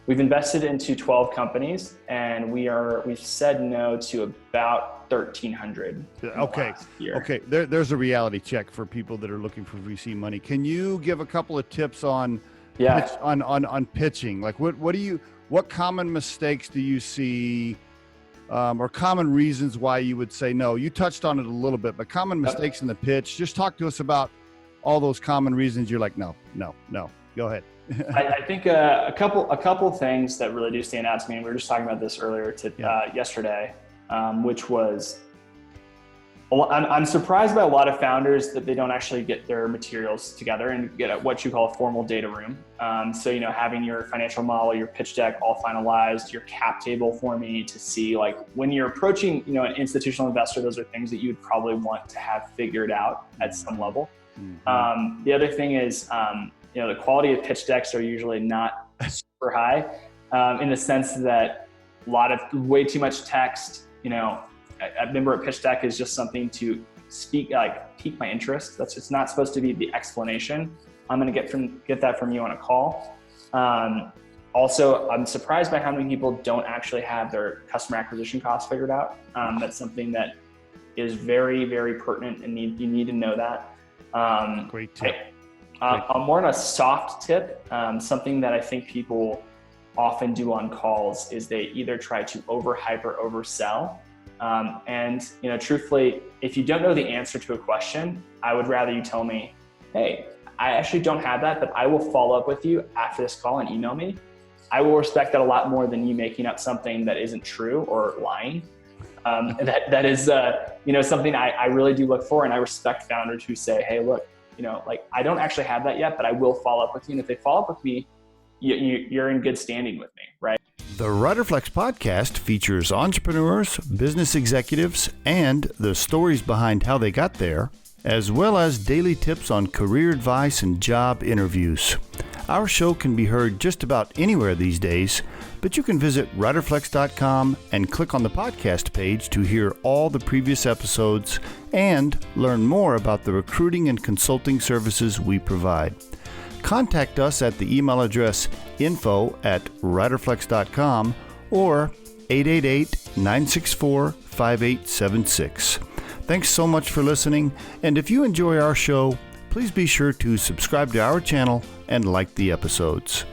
we've invested into 12 companies, and we've said no to about 1,300. Okay. Okay. There's a reality check for people that are looking for VC money. Can you give a couple of tips on on pitching? Like what common mistakes do you see, or common reasons why you would say no? You touched on it a little bit, but common mistakes in the pitch. Just talk to us about all those common reasons you're like, no. Go ahead. I think a couple things that really do stand out to me, and we were just talking about this earlier yesterday, which was, I'm surprised by a lot of founders that they don't actually get their materials together and get what you call a formal data room. So, having your financial model, your pitch deck all finalized, your cap table for me to see, like, when you're approaching, an institutional investor, those are things that you would probably want to have figured out at some level. Mm-hmm. The other thing is, the quality of pitch decks are usually not super high, in the sense that way too much text. I remember a pitch deck is just something to pique my interest. It's not supposed to be the explanation. I'm going to get that from you on a call. Also, I'm surprised by how many people don't actually have their customer acquisition costs figured out. That's something that is very, very pertinent, and you need to know that. Great tip. More on a soft tip, something that I think people often do on calls is they either try to overhype or oversell. And truthfully, if you don't know the answer to a question, I would rather you tell me, hey, I actually don't have that, but I will follow up with you after this call and email me. I will respect that a lot more than you making up something that isn't true or lying. That is, something I really do look for. And I respect founders who say, hey, look, I don't actually have that yet, but I will follow up with you. And if they follow up with me, you're in good standing with me, right? The Riderflex podcast features entrepreneurs, business executives, and the stories behind how they got there, as well as daily tips on career advice and job interviews. Our show can be heard just about anywhere these days, but you can visit riderflex.com and click on the podcast page to hear all the previous episodes and learn more about the recruiting and consulting services we provide. Contact us at the email address info@riderflex.com or 888-964-5876. Thanks so much for listening, and if you enjoy our show, please be sure to subscribe to our channel and like the episodes.